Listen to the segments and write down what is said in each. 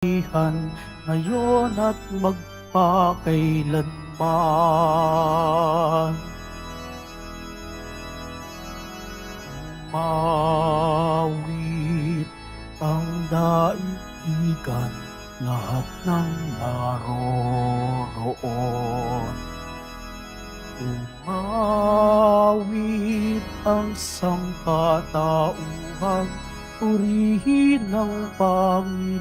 ngayon at magpakailanman. Umawit ang daigdigan, lahat ng naroroon. Umawit ang sangkatauhan, purihin ang Panginoon.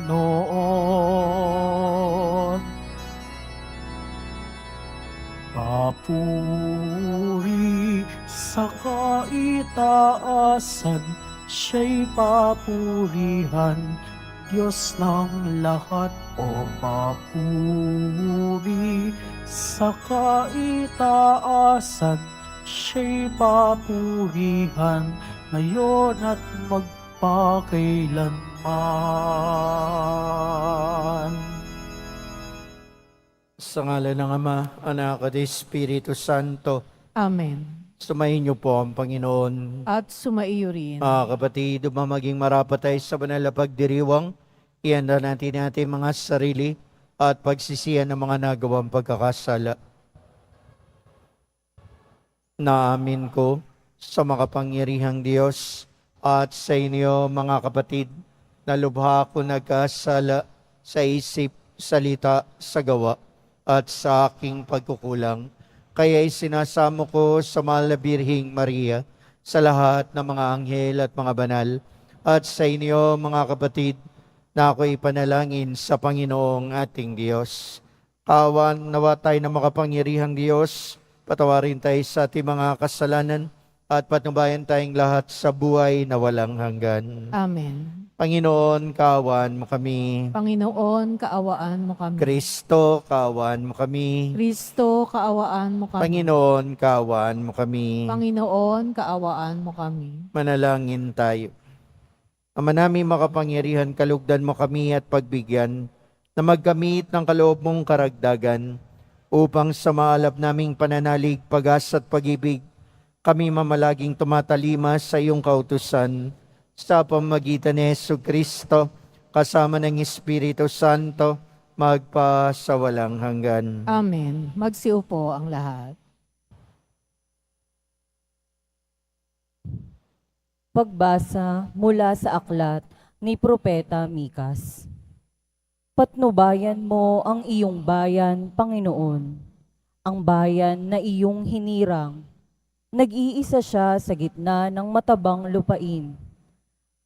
Papuri sa kaitaasan, siya'y papurihan, Diyos ng lahat. O papuri sa kaitaasan, siya'y papurihan, ngayon at magpakailanman. Sa ngalan ng Ama, Anak at Espiritu Santo. Amen. Sumayin niyo po ang Panginoon. At sumaiyo rin. Mga kapatid, maging marapat tayo sa banal na pagdiriwang, ihanda natin ating mga sarili at pagsisihan ng mga nagawang pagkakasala. Naamin ko sa makapangyarihang Diyos at sa inyo mga kapatid, na lubha ko nagkasala sa isip, salita, sa gawa at sa aking pagkukulang. Kaya isinasamo ko sa mahal na Birheng Maria, sa lahat ng mga anghel at mga banal, at sa inyo mga kapatid, na ako'y panalangin sa Panginoong ating Diyos. Kawan nawa tayo ng makapangyarihang Diyos, patawarin tayo sa ating mga kasalanan, at patnubayan tayong lahat sa buhay na walang hanggan. Amen. Panginoon, kawan mo kami. Panginoon, kaawaan mo kami. Kristo, kawan mo kami. Kristo, kaawaan mo kami. Panginoon, kawan mo kami. Panginoon, kaawaan mo kami. Manalangin tayo. Ama namin makapangyarihan, kalugdan mo kami at pagbigyan na magkamit ng kaloob mong karagdagan upang sa maalab naming pananalig, pag-asa at pag-ibig, kami mamalaging tumatalima sa iyong kautusan sa pamamagitan ni Jesucristo kasama ng Espiritu Santo magpa sa walang hanggan. Amen. Magsiupo ang lahat. Pagbasa mula sa aklat ni Propeta Mikas. Patnubayan mo ang iyong bayan, Panginoon, ang bayan na iyong hinirang. Nag-iisa siya sa gitna ng matabang lupain.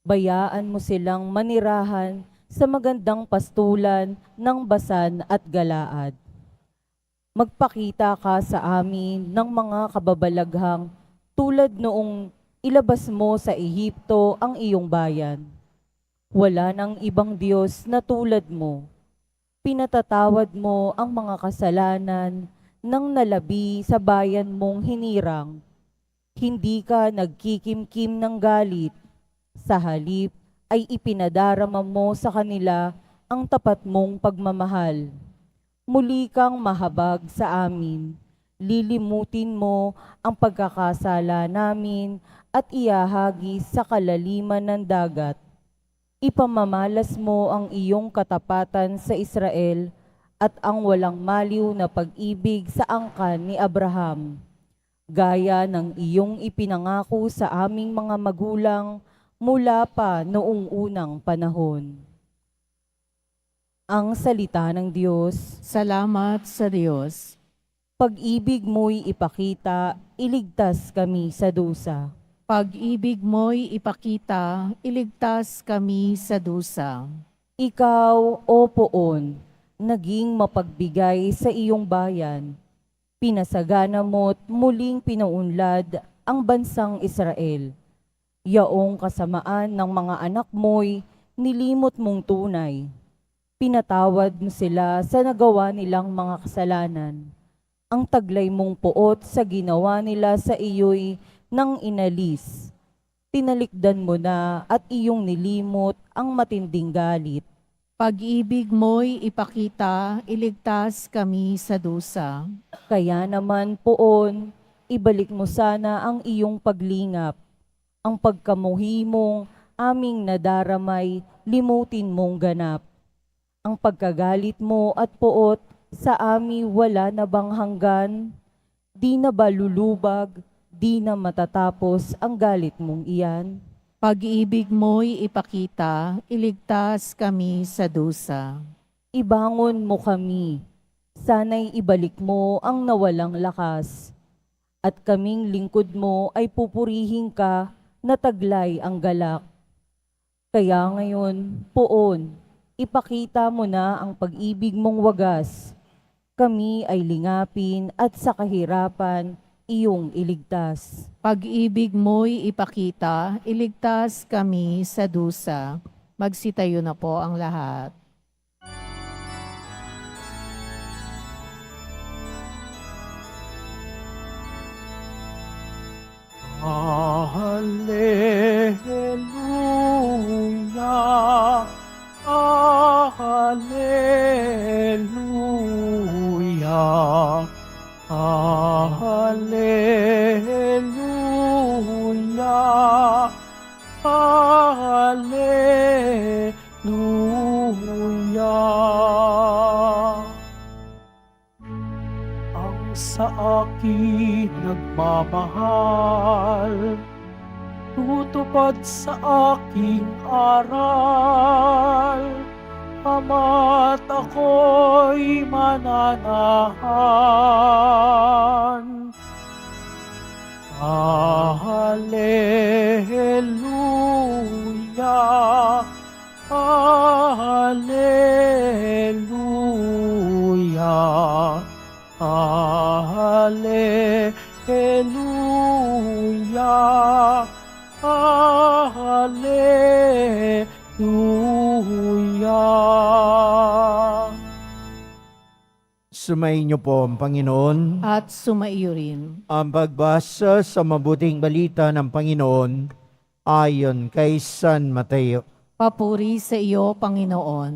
Bayaan mo silang manirahan sa magandang pastulan ng Basan at Galaad. Magpakita ka sa amin ng mga kababalaghang tulad noong ilabas mo sa Ehipto ang iyong bayan. Wala nang ibang Diyos na tulad mo. Pinatatawad mo ang mga kasalanan ng nalabi sa bayan mong hinirang. Hindi ka nagkikimkim ng galit. Sa halip ay ipinadarama mo sa kanila ang tapat mong pagmamahal. Muli kang mahabag sa amin. Lilimutin mo ang pagkakasala namin at iahagis sa kalaliman ng dagat. Ipamamalas mo ang iyong katapatan sa Israel at ang walang maliw na pag-ibig sa angkan ni Abraham. Gaya ng iyong ipinangako sa aming mga magulang mula pa noong unang panahon. Ang salita ng Diyos. Salamat sa Diyos. Pag-ibig mo'y ipakita, iligtas kami sa dusa. Pag-ibig mo'y ipakita, iligtas kami sa dusa. Ikaw, O Poon, naging mapagbigay sa iyong bayan. Pinasagana mo't muling pinuunlad ang bansang Israel. Yaong kasamaan ng mga anak mo'y nilimot mong tunay. Pinatawad mo sila sa nagawa nilang mga kasalanan. Ang taglay mong puot sa ginawa nila sa iyo'y nang inalis. Tinalikdan mo na at iyong nilimot ang matinding galit. Pag-ibig mo'y ipakita, iligtas kami sa dusa. Kaya naman, Poon, ibalik mo sana ang iyong paglingap. Ang pagkamuhi mong aming nadaramay, limutin mong ganap. Ang pagkagalit mo at poot sa amin wala na bang hanggan? Di na ba lulubag, di na matatapos ang galit mong iyan? Pag-ibig mo'y ipakita, iligtas kami sa dusa. Ibangon mo kami, sana'y ibalik mo ang nawalang lakas. At kaming lingkod mo ay pupurihin ka na taglay ang galak. Kaya ngayon, poon, ipakita mo na ang pag-ibig mong wagas. Kami ay lingapin at sa kahirapan, iyong iligtas. Pag-ibig mo'y ipakita, iligtas kami sa dusa. Magsitayo na po ang lahat. Alleluia, Alleluia, Alleluia, Alleluia. Ang sa akin nagmamahal, tutupad sa aking aral, ama't ako'y mananahan. Alleluia, Alleluia, Alleluia, Alleluia. Sumayin niyo po ang Panginoon. At sumaiyo rin. Ang pagbasa sa mabuting balita ng Panginoon ayon kay San Mateo. Papuri sa iyo, Panginoon.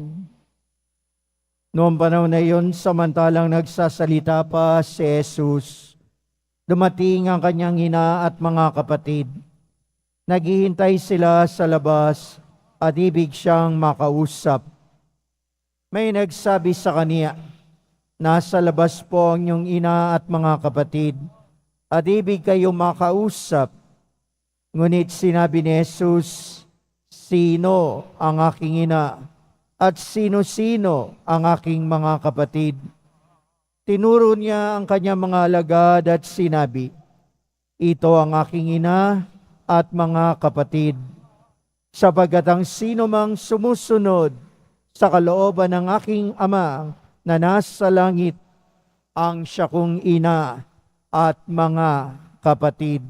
Noong panahon na iyon, samantalang nagsasalita pa si Jesus, dumating ang kanyang ina at mga kapatid. Naghihintay sila sa labas at ibig siyang makausap. May nagsabi sa kaniya, "Nasa labas po ang iyong ina at mga kapatid at ibig kayo makausap." Ngunit sinabi ni Jesus, "Sino ang aking ina at sino-sino ang aking mga kapatid?" Tinuro niya ang kanyang mga alagad at sinabi, "Ito ang aking ina at mga kapatid. Sapagkat ang sino mang sumusunod sa kalooban ng aking Ama na nasa langit, ang siya kong ina at mga kapatid."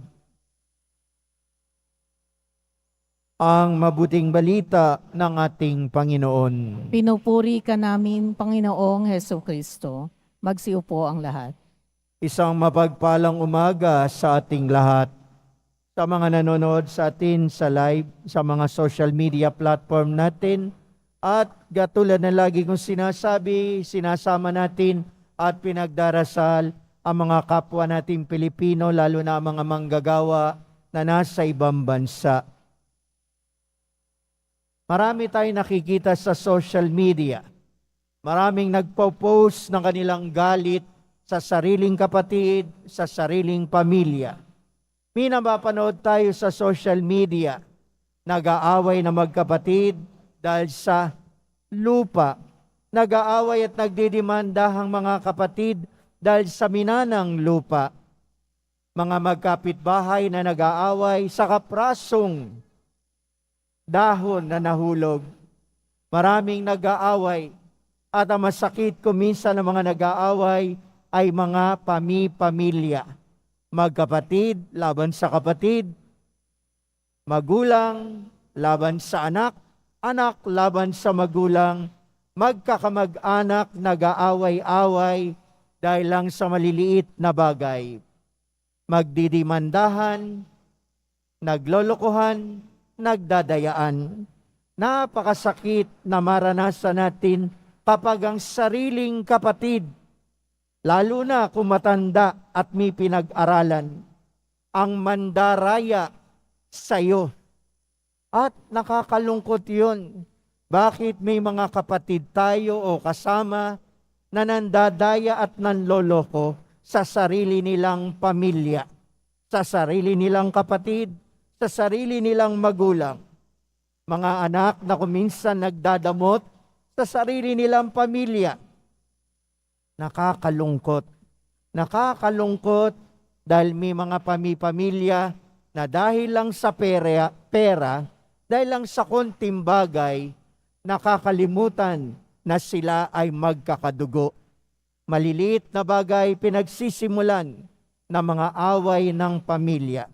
Ang mabuting balita ng ating Panginoon. Pinupuri ka namin, Panginoong Heso Kristo. Magsiupo ang lahat. Isang mapagpalang umaga sa ating lahat. Sa mga nanonood sa atin sa live, sa mga social media platform natin, at katulad na lagi kong sinasabi, sinasama natin at pinagdarasal ang mga kapwa nating Pilipino, lalo na ang mga manggagawa na nasa ibang bansa. Marami tayong nakikita sa social media. Maraming nagpo-post ng kanilang galit sa sariling kapatid, sa sariling pamilya. Minapapanood tayo sa social media, nag-aaway na magkapatid dahil sa lupa. Nag-aaway at nagdidimandahang mga kapatid dahil sa minanang lupa. Mga magkapitbahay na nag-aaway sa kaprasong dahon na nahulog. Maraming nag-aaway at ang masakit kung minsan ng mga nag-aaway ay mga pamilya. Magkapatid laban sa kapatid, magulang laban sa anak, anak laban sa magulang, magkakamag-anak nag-aaway-away dahil lang sa maliliit na bagay. Magdidimandahan, naglolokohan, nagdadayaan. Napakasakit na maranasan natin kapag ang sariling kapatid, lalo na kung matanda at may pinag-aralan, ang mandaraya sa iyo. At nakakalungkot yun Bakit may mga kapatid tayo o kasama na nandadaya at nanloloko sa sarili nilang pamilya, sa sarili nilang kapatid, sa sarili nilang magulang? Mga anak na kuminsan nagdadamot sa sarili nilang pamilya. Nakakalungkot. Nakakalungkot dahil may mga pamilya na dahil lang sa pera, dahil lang sa konting bagay, nakakalimutan na sila ay magkakadugo. Maliliit na bagay pinagsisimulan ng mga away ng pamilya.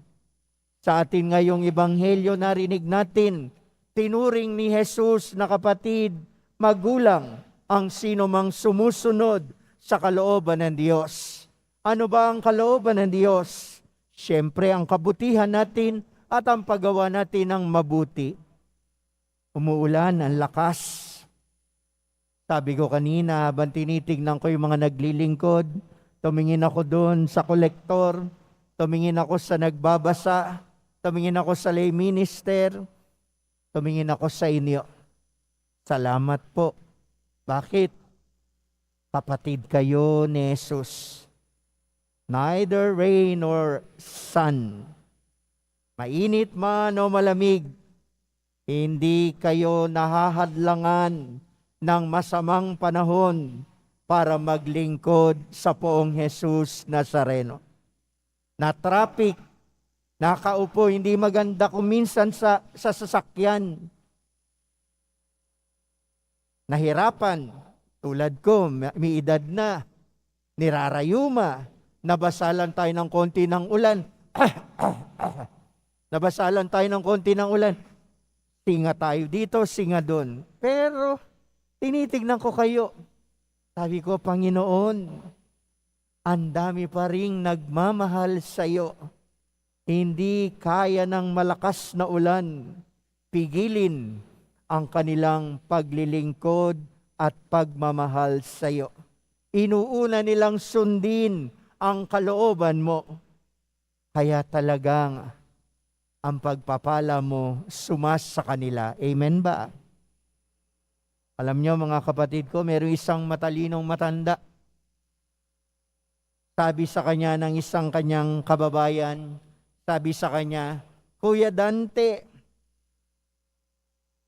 Sa atin ngayong ebanghelyo narinig natin, tinuring ni Jesus na kapatid, magulang ang sino mang sumusunod sa kalooban ng Diyos. Ano ba ang kalooban ng Diyos? Siyempre ang kabutihan natin at ang paggawa natin ng mabuti. Umuulan, ang lakas. Sabi ko kanina, habang tinitignan ko yung mga naglilingkod, tumingin ako doon sa kolektor, tumingin ako sa nagbabasa, tumingin ako sa lay minister, tumingin ako sa inyo. Salamat po. Bakit? Kapatid kayo ni Jesus. Neither rain nor sun, mainit man o malamig, hindi kayo nahahadlangan ng masamang panahon para maglingkod sa poong Jesus Nazareno. Na traffic, nakaupo, hindi maganda kuminsan sa sasakyan. Nahirapan, tulad ko, may edad na, nirarayuma, nabasalan tayo ng konti ng ulan. Nabasalan tayo ng konti ng ulan. Singa tayo dito, singa doon. Pero, tinitignan ko kayo. Sabi ko, Panginoon, ang dami pa ring nagmamahal sa iyo. Hindi kaya ng malakas na ulan pigilin ang kanilang paglilingkod at pagmamahal sa iyo. Inuuna nilang sundin ang kalooban mo. Kaya talagang ang pagpapala mo sumas sa kanila. Amen ba? Alam niyo mga kapatid ko, mayroong isang matalinong matanda. Sabi sa kanya ng isang kanyang kababayan, sabi sa kanya, Kuya Dante,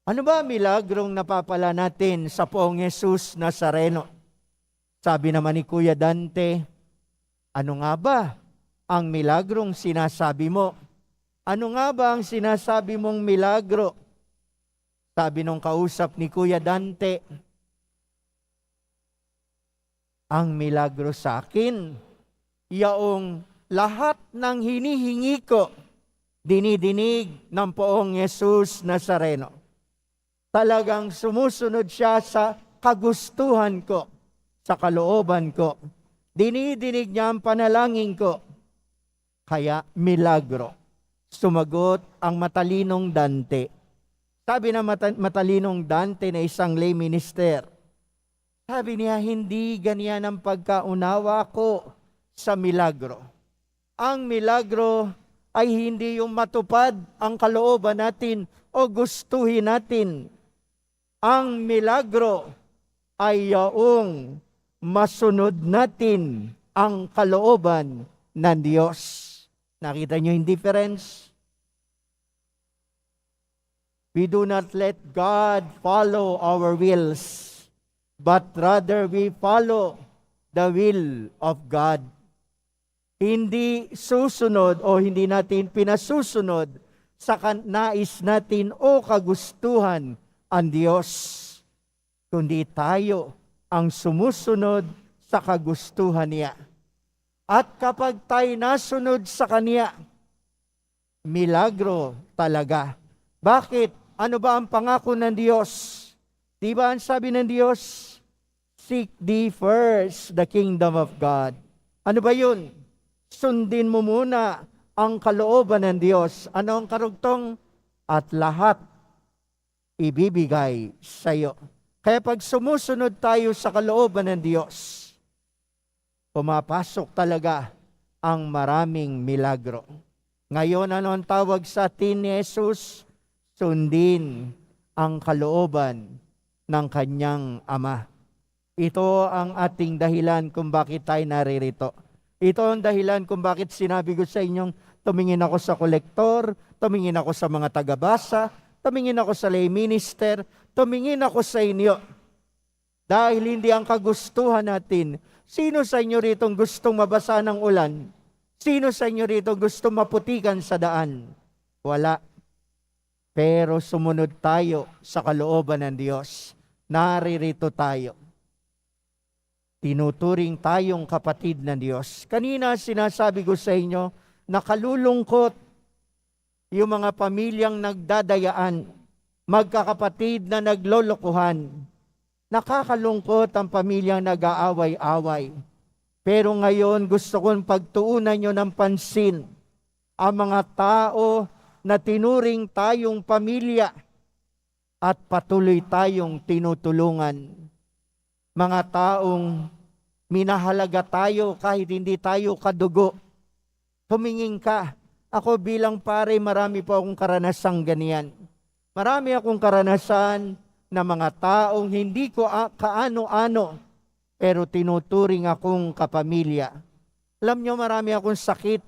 ano ba milagrong napapala natin sa poong Jesus Nazareno? Sabi naman ni Kuya Dante, ano nga ba ang milagrong sinasabi mo? Ano nga ba ang sinasabi mong milagro? Sabi nung kausap ni Kuya Dante, ang milagro sa akin, yaong lahat ng hinihingi ko, dinidinig ng poong Jesus Nazareno. Talagang sumusunod siya sa kagustuhan ko, sa kalooban ko. Dinidinig niya ang panalangin ko. Kaya milagro. Sumagot ang matalinong Dante. Sabi na matalinong Dante na isang lay minister, sabi niya, hindi ganyan ang pagkaunawa ko sa milagro. Ang milagro ay hindi yung matupad ang kalooban natin o gustuhin natin. Ang milagro ay yaong masunod natin ang kalooban ng Diyos. Nakita niyo yung difference? We do not let God follow our wills, but rather we follow the will of God. Hindi susunod o hindi natin pinasusunod sa nais natin o kagustuhan ang Diyos, kundi tayo ang sumusunod sa kagustuhan niya. At kapag tayo nasunod sa Kanya, milagro talaga. Bakit? Ano ba ang pangako ng Diyos? Di ba ang sabi ng Diyos? Seek thee first the kingdom of God. Ano ba yun? Sundin mo muna ang kalooban ng Diyos. Ano ang karugtong? At lahat ibibigay sa iyo. Kaya pag sumusunod tayo sa kalooban ng Diyos, pumapasok talaga ang maraming milagro. Ngayon, ano ang tawag sa atin ni Jesus? Sundin ang kalooban ng kanyang Ama. Ito ang ating dahilan kung bakit tayo naririto. Ito ang dahilan kung bakit sinabi ko sa inyong tumingin ako sa kolektor, tumingin ako sa mga tagabasa, tumingin ako sa lay minister, tumingin ako sa inyo. Dahil hindi ang kagustuhan natin. Sino sa inyo rito gustong mabasa ng ulan? Sino sa inyo rito gustong maputikan sa daan? Wala. Pero sumunod tayo sa kalooban ng Diyos. Naririto tayo. Tinuturing tayong kapatid ng Diyos. Kanina sinasabi ko sa inyo, nakalulungkot yung mga pamilyang nagdadayaan, magkakapatid na naglolokohan. Nakakalungkot ang pamilyang nag-aaway-away. Pero ngayon gusto kong pagtuunan nyo ng pansin ang mga tao na tinuring tayong pamilya at patuloy tayong tinutulungan. Mga taong minahalaga tayo kahit hindi tayo kadugo. Tumingin ka. Ako bilang pare, marami po akong karanasang ganyan. Marami akong karanasan na mga taong hindi ko kaano-ano, pero tinuturing akong kapamilya. Alam nyo, marami akong sakit.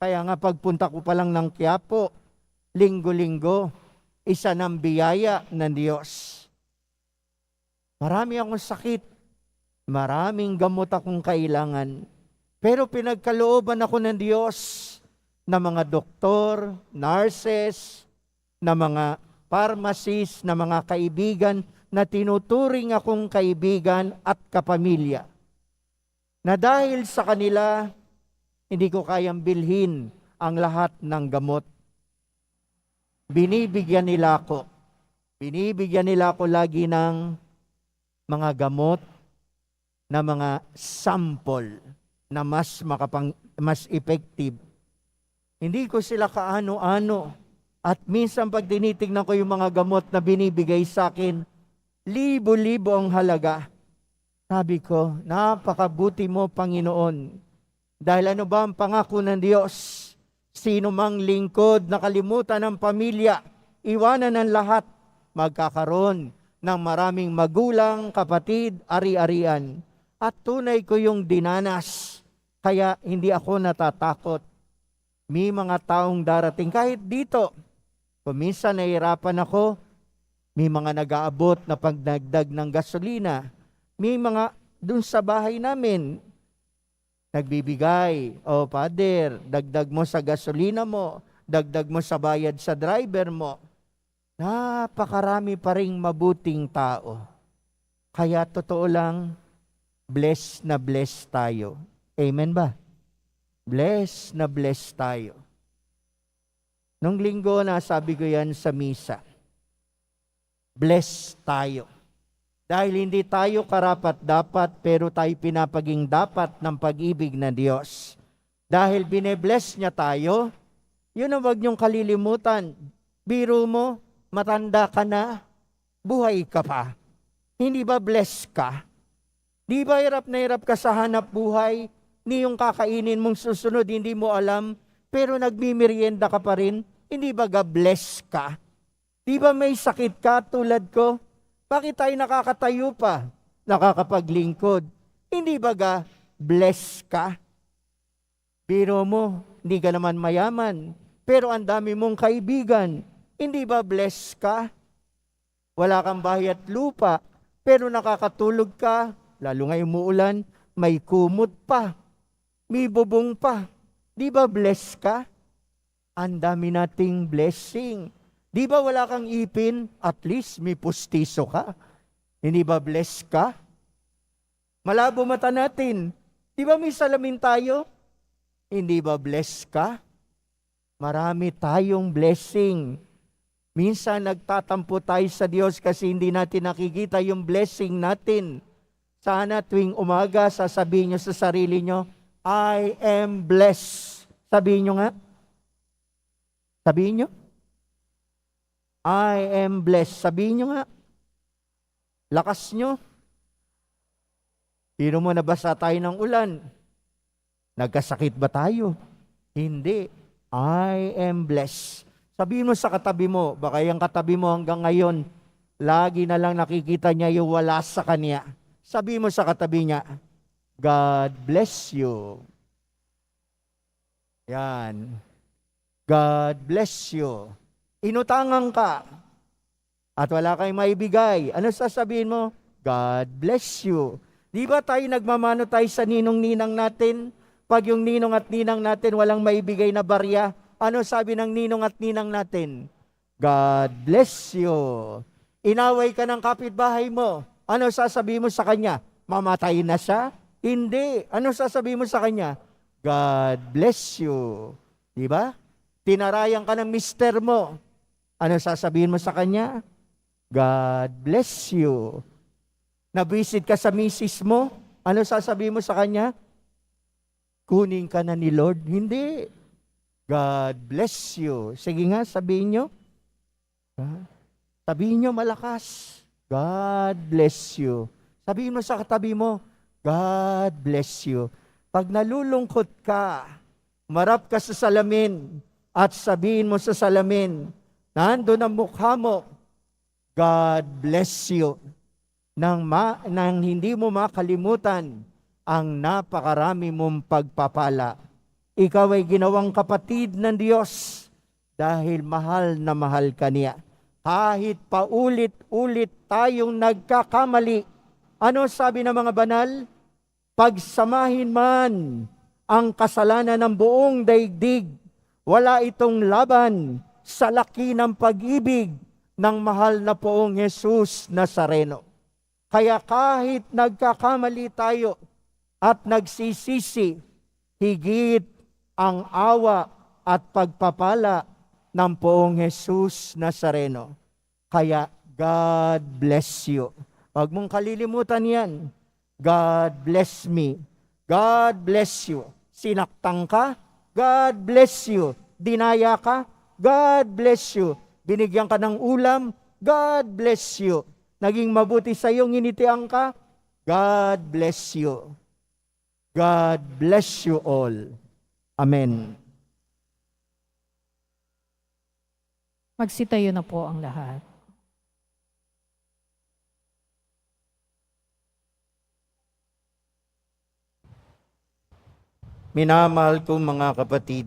Kaya nga pagpunta ko pa lang ng Quiapo, linggo-linggo, isa ng biyaya ng Diyos. Marami akong sakit. Maraming gamot akong kailangan. Pero pinagkalooban ako ng Diyos na mga doktor, nurses, na mga pharmacist, na mga kaibigan na tinuturing akong kaibigan at kapamilya. Na dahil sa kanila, hindi ko kayang bilhin ang lahat ng gamot. Binibigyan nila ako. Binibigyan nila ako lagi ng mga gamot na mga sample na mas effective. Hindi ko sila kaano-ano. At minsan pag tinitignan ko yung mga gamot na binibigay sa akin, libo-libo ang halaga. Sabi ko, napakabuti mo, Panginoon. Dahil ano ba ang pangako ng Diyos? Sino mang lingkod na kalimutan ng pamilya, iwanan ng lahat, magkakaroon ng maraming magulang, kapatid, ari-arian. At tunay ko yung dinanas, kaya hindi ako natatakot. May mga taong darating, kahit dito, kung minsan nahihirapan ako, may mga nag-aabot na pagdagdag ng gasolina, may mga dun sa bahay namin, nagbibigay, o Father, dagdag mo sa gasolina mo, dagdag mo sa bayad sa driver mo. Napakarami pa ring mabuting tao. Kaya totoo lang, blessed na blessed tayo. Amen ba? Blessed na blessed tayo. Nung linggo, nasabi ko yan sa misa. Blessed tayo. Dahil hindi tayo karapat-dapat, pero tayo pinapaging dapat ng pag-ibig ng Diyos. Dahil binebless niya tayo, yun ang wag niyong kalilimutan. Biro mo, matanda ka na, buhay ka pa. Hindi ba blessed ka? Di ba hirap na hirap ka sa hanap buhay? Ni yung kakainin mong susunod, hindi mo alam, pero nagmimerienda ka pa rin? Hindi ba blessed ka? Di ba may sakit ka tulad ko? Bakit tayo nakakatayo pa? Nakakapaglingkod. Hindi ba blessed ka? Biro mo, hindi ka naman mayaman, pero ang dami mong kaibigan. Hindi ba blessed ka? Wala kang bahay at lupa, pero nakakatulog ka. Lalo ngayong umuulan, may kumot pa, may bubong pa. Di ba blessed ka? Ang dami nating blessing. Di ba wala kang ipin? At least may pustiso ka. Hindi ba blessed ka? Malabo mata natin. Di ba may salamin tayo? Hindi ba blessed ka? Marami tayong blessing. Minsan nagtatampo tayo sa Diyos kasi hindi natin nakikita yung blessing natin. Sana tuwing umaga, sasabihin nyo sa sarili nyo, I am blessed. Sabihin nyo nga. Sabihin nyo. I am blessed. Sabihin nyo nga. Lakas nyo. Pero mo nabasa tayo ng ulan. Nagkasakit ba tayo? Hindi. I am blessed. Sabihin mo sa katabi mo, baka yung katabi mo hanggang ngayon, lagi na lang nakikita niya yung wala sa kanya. Sabi mo sa katabi niya, God bless you. Yan. God bless you. Inutangan ka at wala kayong maibigay. Ano sasabihin mo? God bless you. Di ba tayo nagmamano tayo sa ninong-ninang natin? Pag yung ninong at ninang natin walang maibigay na barya, ano sabi ng ninong at ninang natin? God bless you. Inaway ka ng kapitbahay mo. Ano sasabihin mo sa kanya? Mamatay na siya? Hindi. Ano sasabihin mo sa kanya? God bless you. Di ba? Tinarayan ka ng mister mo. Ano sasabihin mo sa kanya? God bless you. Nabisit ka sa misis mo. Ano sasabihin mo sa kanya? Kunin ka na ni Lord. Hindi. God bless you. Sige nga, sabihin nyo. Sabihin nyo malakas. God bless you. Sabihin mo sa katabi mo, God bless you. Pag nalulungkot ka, umarap ka sa salamin at sabihin mo sa salamin, nandun ang mukha mo, God bless you. Nang hindi mo makalimutan ang napakarami mong pagpapala. Ikaw ay ginawang kapatid ng Diyos dahil mahal na mahal ka niya. Kahit paulit-ulit tayong nagkakamali, ano sabi ng mga banal? Pagsamahin man ang kasalanan ng buong daigdig, wala itong laban sa laki ng pag-ibig ng mahal na poong Jesus Nazareno. Kaya kahit nagkakamali tayo at nagsisisi, higit ang awa at pagpapala ng poong Jesus Nazareno. Kaya God bless you. Huwag mong kalilimutan yan. God bless me. God bless you. Sinaktan ka? God bless you. Dinaya ka? God bless you. Binigyan ka ng ulam? God bless you. Naging mabuti sa iyong initian ka? God bless you. God bless you all. Amen. Magsitayo na po ang lahat. Minamahal kong mga kapatid,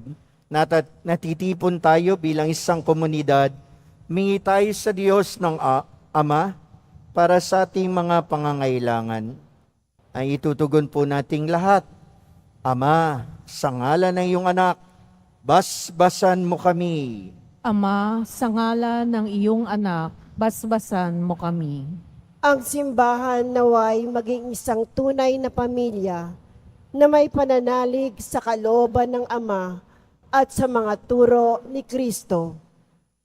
natitipon tayo bilang isang komunidad, mingi tayo sa Diyos ng Ama para sa ating mga pangangailangan. Ay itutugon po nating lahat. Ama, sa ngalan ng iyong anak, basbasan mo kami. Ama, sa ngalan ng iyong anak, basbasan mo kami. Ang simbahan naway maging isang tunay na pamilya na may pananalig sa kalooban ng Ama at sa mga turo ni Kristo.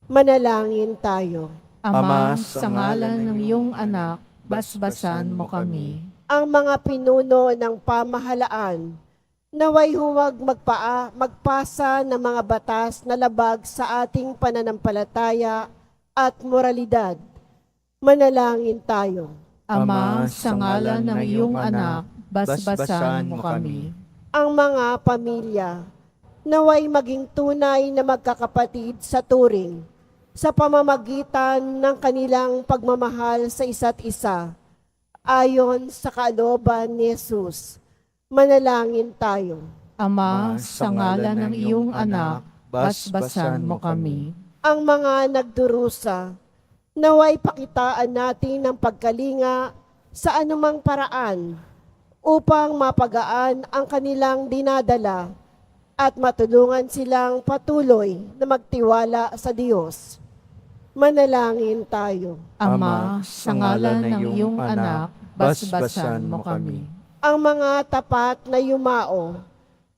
Manalangin tayo. Ama, sa ngalan ng iyong anak, basbasan mo kami. Ang mga pinuno ng pamahalaan naway huwag magpasa ng mga batas na labag sa ating pananampalataya at moralidad. Manalangin tayo. Ama, sa ngalan ng iyong anak, basbasan mo kami. Ang mga pamilya naway maging tunay na magkakapatid sa turing sa pamamagitan ng kanilang pagmamahal sa isa't isa ayon sa kalooban ni Jesus. Manalangin tayo. Ama, sa ngalan ng iyong anak, basbasan mo kami. Ang mga nagdurusa naway pakitaan natin ng pagkalinga sa anumang paraan upang mapagaan ang kanilang dinadala at matulungan silang patuloy na magtiwala sa Diyos. Manalangin tayo. Ama, sa ngalan ng iyong anak, basbasan mo kami. Ang mga tapat na yumao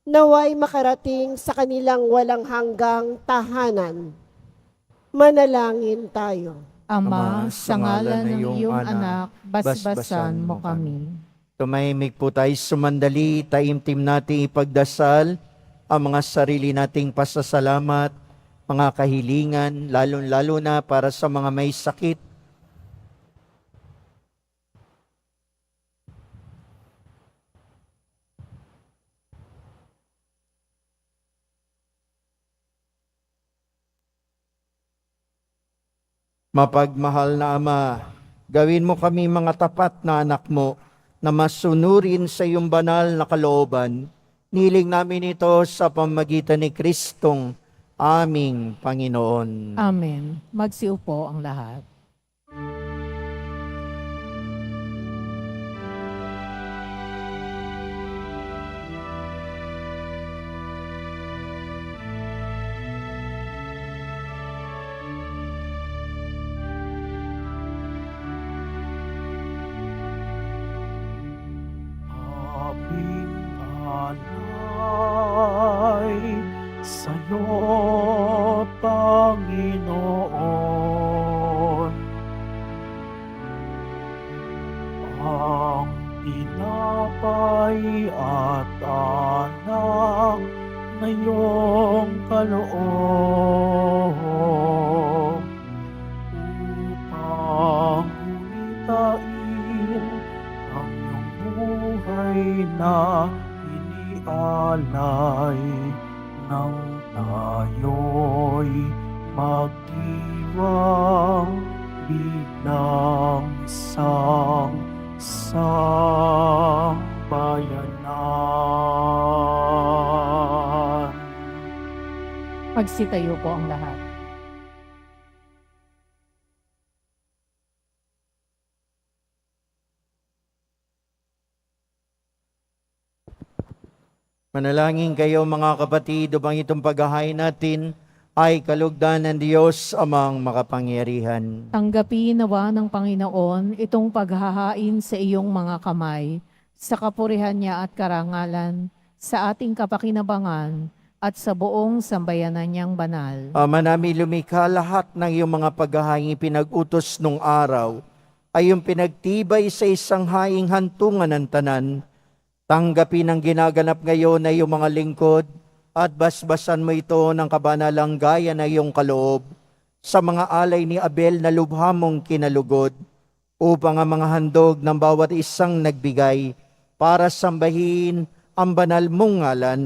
naway makarating sa kanilang walang hanggang tahanan. Manalangin tayo. Ama, sa ngalan ng iyong anak, basbasan mo kami. Tumahimik po tayo sumandali, taimtim natin ipagdasal ang mga sarili nating pasasalamat, mga kahilingan, lalo na para sa mga may sakit. Mapagmahal na Ama, gawin mo kami mga tapat na anak mo na masunurin sa iyong banal na kalooban. Niling namin ito sa pamagitan ni Kristong aming Panginoon. Amen. Magsiupo ang lahat. Aming alay sa'yo, Panginoon. Ang tinapay at alak na iyong kaloob upang gulitain ang iyong buhay na inialay nang tayo'y magdiwang bilang isang sambayanan. Magsitayo po ang lahat. Manalangin kayo mga kapatid, upang itong paghahain natin ay kalugdan ng Diyos amang makapangyarihan. Tanggapin nawa ng Panginoon itong paghahain sa iyong mga kamay, sa kapurihan niya at karangalan, sa ating kapakinabangan, at sa buong sambayanan niyang banal. Ama namin lumikha, lahat ng iyong mga paghahain pinag-utos nung araw ay yung pinagtibay sa isang haing hantungan ng tanan. Tanggapin ang ginaganap ngayon na iyong mga lingkod at basbasan mo ito ng kabanalang gaya na iyong kaloob sa mga alay ni Abel na lubha mong kinalugod, upang ang mga handog ng bawat isang nagbigay para sambahin ang banal mong ngalan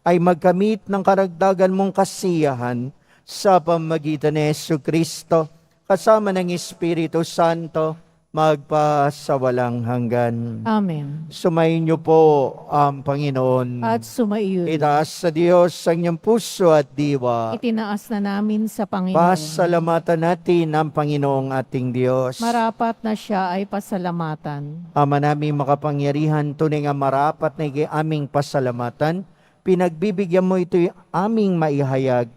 ay magkamit ng karagdagan mong kasiyahan sa pamagitan ni Jesucristo kasama ng Espiritu Santo magpasawalang hanggan. Amen. Sumayin niyo po ang Panginoon. At sumaiyo. Itaas sa Diyos ang inyong puso at diwa. Itinaas na namin sa Panginoon. Pasalamatan natin ang Panginoong ating Diyos. Marapat na siya ay pasalamatan. Ama namin makapangyarihan, tunay nga marapat na aming pasalamatan. Pinagbibigyan mo ito'y aming maihayag,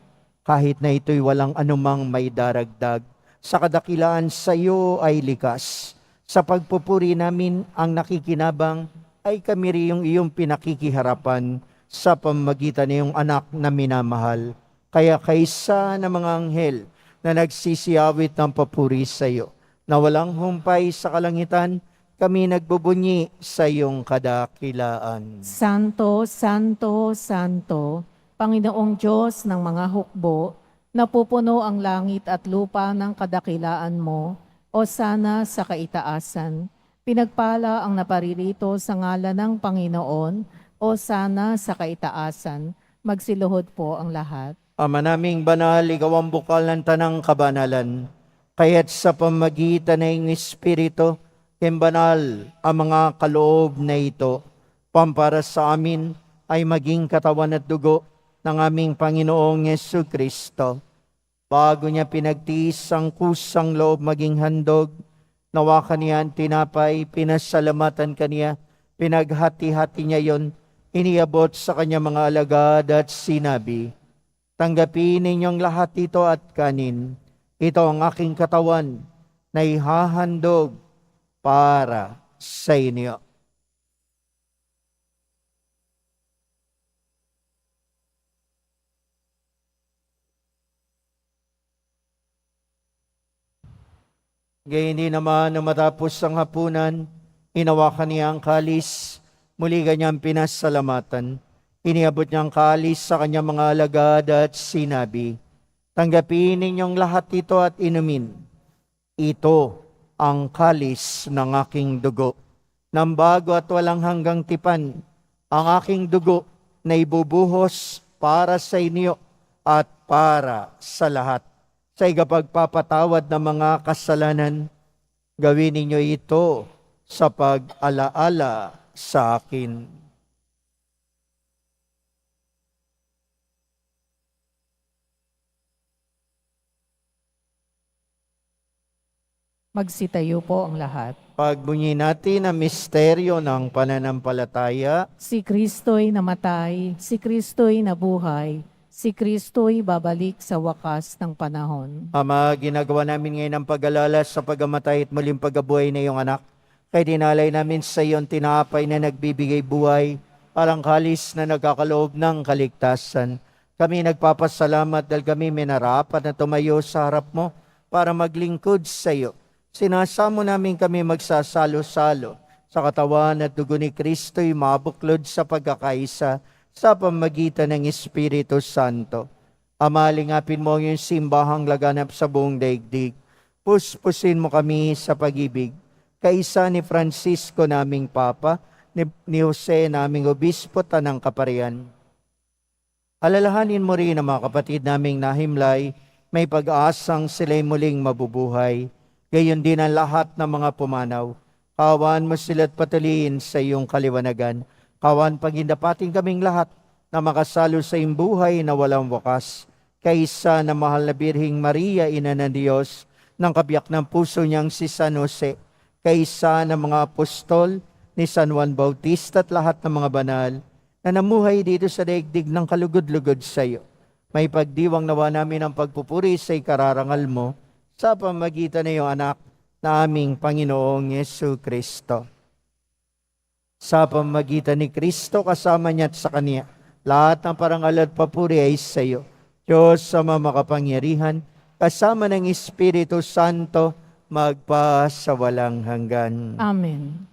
kahit na ito'y walang anumang may daragdag. Sa kadakilaan sa iyo ay likas. Sa pagpupuri namin ang nakikinabang ay kami riyong iyong pinakikiharapan sa pamamagitan ng iyong anak na minamahal. Kaya kaysa ng mga anghel na nagsisiyawit ng papuri sa iyo, na walang humpay sa kalangitan, kami nagbubunyi sa iyong kadakilaan. Santo, Santo, Santo, Panginoong Diyos ng mga hukbo, napupuno ang langit at lupa ng kadakilaan mo, o sana sa kaitaasan. Pinagpala ang naparirito sa ngalan ng Panginoon, o sana sa kaitaasan. Magsiluhod po ang lahat. Ama naming banal, ikaw ang bukal ng tanang kabanalan. Kaya't sa pamagitan ng Espiritu, banal ang mga kaloob na ito, pampara sa amin ay maging katawan at dugo ng aming Panginoong Jesucristo. Bago niya pinagtiis ang kusang loob maging handog, nawa kaniya ang tinapay, pinasalamatan kaniya, pinaghati-hati niya yon, iniabot sa kanya mga alagad at sinabi, tanggapin ninyong lahat ito at kanin. Ito ang aking katawan na ihahandog para sa inyo. Gayun din naman nung matapos ang hapunan, inawakan niya ang kalis, muli kanyang pinasalamatan. Iniabot niya ang kalis sa kanyang mga alagad at sinabi, tanggapin ninyong lahat ito at inumin. Ito ang kalis ng aking dugo, ng bago at walang hanggang tipan, ang aking dugo na ibubuhos para sa inyo at para sa lahat. sa ikapagpapatawad ng mga kasalanan. Gawin ninyo ito sa pag-alaala sa akin. Magsitayo po ang lahat. Pagbunyi natin ang misteryo ng pananampalataya. Si Kristo'y namatay, si Kristo'y nabuhay, si Kristo'y babalik sa wakas ng panahon. Ama, ginagawa namin ngayon ang pag-alala sa pagamatay at muling pagkabuhay na iyong anak. Kaya dinalay namin sa iyo ang tinapay na nagbibigay buhay, parang kalis na nagkakaloob ng kaligtasan. Kami nagpapasalamat dahil kami minarapat na tumayo sa harap mo para maglingkod sa iyo. Sinasamo namin kami magsasalo-salo sa katawan at dugo ni Kristo'y mabuklod sa pagkakaisa sa pamagitan ng Espiritu Santo. Ama, lingapin mo yung simbahang laganap sa buong daigdig. Puspusin mo kami sa pag-ibig. Kaisa ni Francisco naming Papa, ni Jose naming Obispo Tanang Kaparian. Alalahanin mo rin ang mga kapatid naming nahimlay, may pag-asang sila'y muling mabubuhay. Gayon din ang lahat ng mga pumanaw. Kawan mo sila't patuloyin sa iyong kaliwanagan. Kawan pagindapating kaming lahat na makasalo sa iyong buhay na walang wakas. Kaisa na mahal na Birhing Maria, Ina ng Diyos, ng kabiyak ng puso niyang si San Jose, kaisa ng mga apostol ni San Juan Bautista at lahat ng mga banal na namuhay dito sa daigdig ng kalugod-lugod sa iyo. May pagdiwang nawa namin ang pagpupuri sa ikararangal mo sa pamagitan ng iyong anak na aming Panginoong Yesu Kristo. Sa pamagitan ni Kristo, kasama niya at sa Kanya, lahat ng parangal at papuri ay sa iyo. Diyos sa makapangyarihan, kasama ng Espiritu Santo, magpa sa walang hanggan. Amen.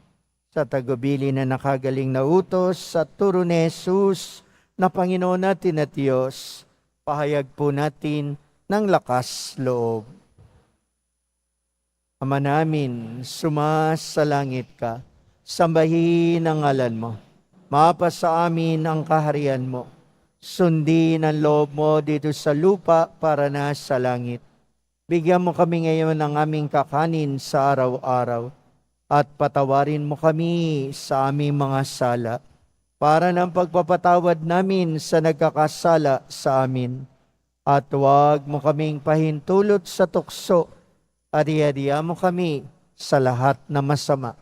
Sa tagubili na nakagaling na utos sa turo ni Jesus na Panginoon natin at Diyos, pahayag po natin ng lakas loob. Ama namin, sumasalangit ka, sambahin ang ngalan mo. Mapasa amin ang kaharian mo. Sundin ang loob mo dito sa lupa para na sa langit. Bigyan mo kami ngayon ng aming kakanin sa araw-araw at patawarin mo kami sa aming mga sala para ng pagpapatawad namin sa nagkakasala sa amin. At huwag mo kaming pahintulot sa tukso at iadiya mo kami sa lahat na masama.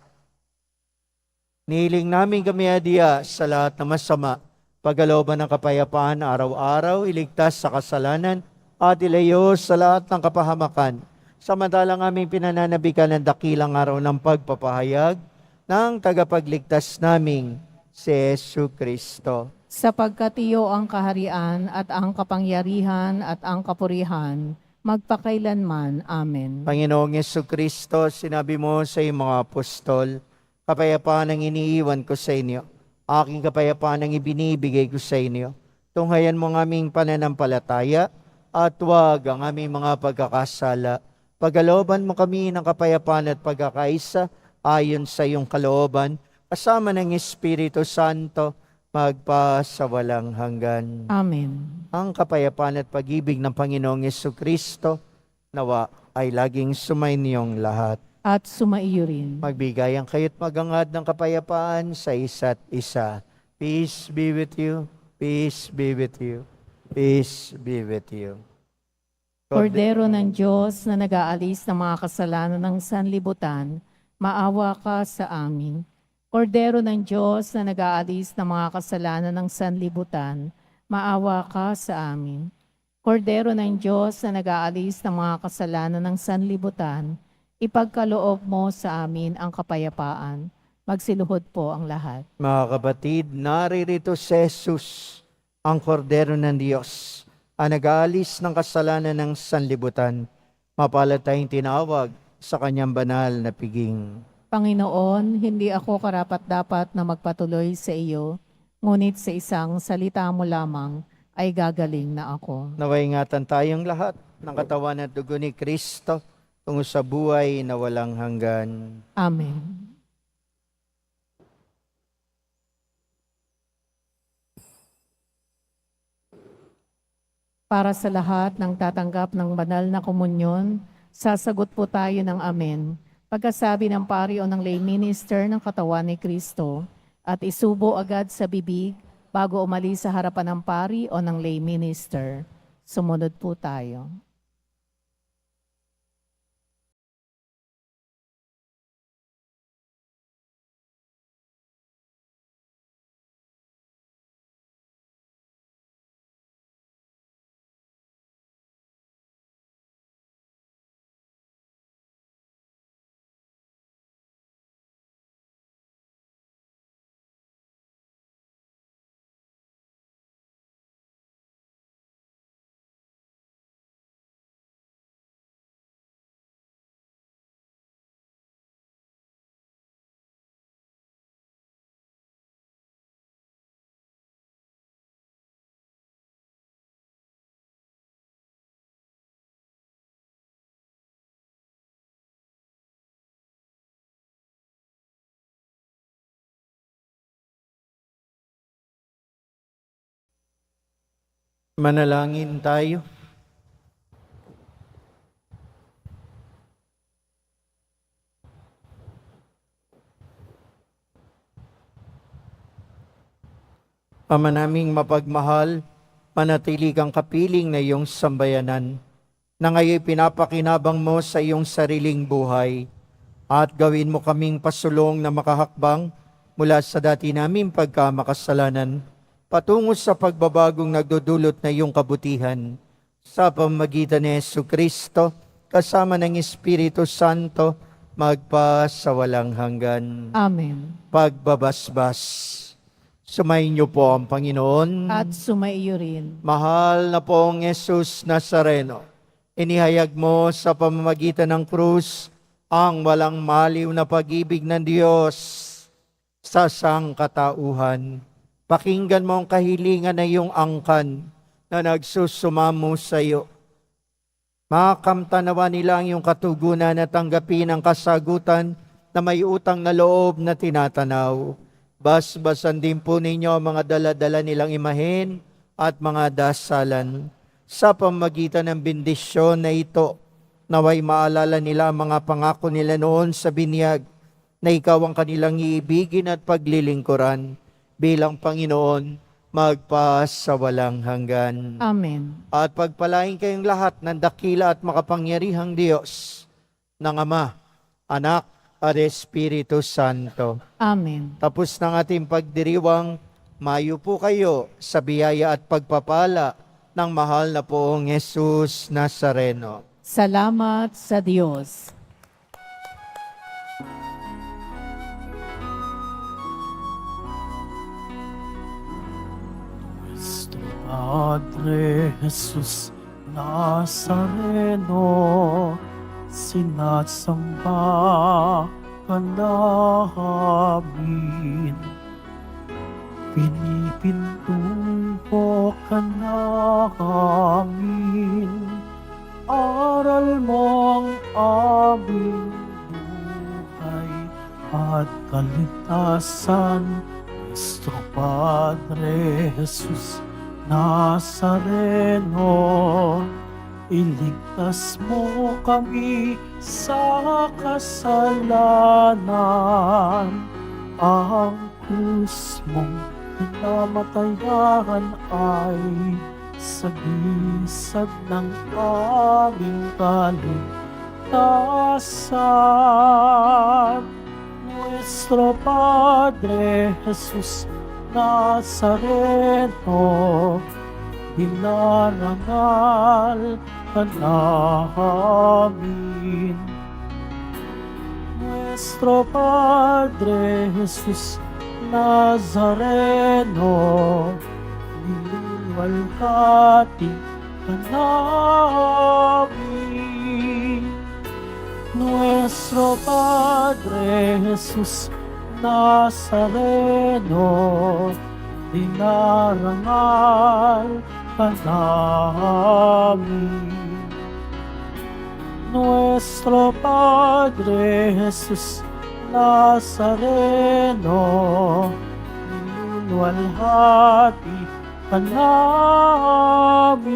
Nihiling namin kami adiya sa lahat na masama, pagkalooban ng kapayapaan araw-araw, iligtas sa kasalanan, at ilayo sa lahat ng kapahamakan. Samantalang aming pinananabikan ng dakilang araw ng pagpapahayag ng tagapagligtas naming si Yesu Kristo. Sapagkat iyo ang kaharian at ang kapangyarihan at ang kapurihan, magpakailanman. Amen. Panginoong Yesu Kristo, sinabi mo sa iyong mga apostol, kapayapaan ang iniiwan ko sa inyo. Aking kapayapaan ang ibinibigay ko sa inyo. Tunghayan mo ang aming pananampalataya at huwag ang aming mga pagkakasala. Pagkalooban mo kami ng kapayapaan at pagkakaisa ayon sa iyong kalooban, kasama ng Espiritu Santo, magpa sa walang hanggan. Amen. Ang kapayapaan at pag-ibig ng Panginoong Yesu Kristo, nawa ay laging sumayinyong lahat. At sumaiyo rin. Magbigayan kayo't magangad ng kapayapaan sa isa't isa. Peace be with you. Peace be with you. Peace be with you. Kordero ng Diyos na nag-aalis ng mga kasalanan ng sanlibutan, maawa ka sa amin. Kordero ng Diyos na nag-aalis ng mga kasalanan ng sanlibutan, maawa ka sa amin. Kordero ng Diyos na nag-aalis ng mga kasalanan ng sanlibutan, ipagkaloob mo sa amin ang kapayapaan. Magsiluhod po ang lahat. Mga kapatid, naririto si Jesus, ang Kordero ng Diyos, ang nag-aalis ng kasalanan ng sanlibutan. Mapalad tayong tinawag sa kanyang banal na piging. Panginoon, hindi ako karapat-dapat na magpatuloy sa iyo, ngunit sa isang salita mo lamang ay gagaling na ako. Naway ingatan tayong lahat ng katawan at dugo ni Kristo tungo sa buhay na walang hanggan. Amen. Para sa lahat ng tatanggap ng banal na komunyon, sasagot po tayo ng amen. Pagkasabi ng pari o ng lay minister ng katawan ni Kristo at isubo agad sa bibig bago umalis sa harapan ng pari o ng lay minister. Sumunod po tayo. Manalangin tayo. Ama naming mapagmahal, manatili kang kapiling na iyong sambayanan, na ngayon pinapakinabang mo sa iyong sariling buhay, at gawin mo kaming pasulong na makahakbang mula sa dati naming pagkamakasalanan, patungo sa pagbabagong nagdudulot na iyong kabutihan, sa pamamagitan ni Jesucristo, kasama ng Espiritu Santo, magpa sa walang hanggan. Amen. Pagbabasbas. Sumayin niyo po ang Panginoon. At sumaiyo rin. Mahal na pong Jesus Nazareno, inihayag mo sa pamamagitan ng krus ang walang maliw na pag-ibig ng Diyos sa sangkatauhan. Pakinggan mo ang kahilingan na iyong angkan na nagsusumamo sa iyo. Makamtanawa nila ang iyong katugunan at tanggapin ang kasagutan na may utang na loob na tinatanaw. Basbasan din po ninyo ang mga dala-dala nilang imahen at mga dasalan. Sa pamagitan ng bendisyon na ito, naway maalala nila ang mga pangako nila noon sa binyag, na ikaw ang kanilang iibigin at paglilingkuran bilang Panginoon, magpa sa walang hanggan. Amen. At pagpalain kayong lahat ng dakila at makapangyarihang Diyos, ng Ama, Anak, at Espiritu Santo. Amen. Tapos ng ating pagdiriwang, mayo po kayo sa biyaya at pagpapala ng mahal na poong Jesus Nazareno. Salamat sa Diyos. Nuestro Padre Jesus Nazareno, sinasamba ka namin. Pinipintuho ka namin. Aral mo ang aming buhay at kaligtasan. Nuestro Padre Jesus Nazareno, iligtas mo kami sa kasalanan. Ang krus mong pinamatayan ay sagisag ng aming kaligtasan. Nuestro Padre Jesus Nazareno, dinarangal ka namin. Nuestro Padre Jesus Nazareno, niluwalhati ka namin. Nuestro Padre Jesus Nazareno, dinarangal ka namin. Nuestro Padre Jesus Nazareno, niluwalhati ka ka namin.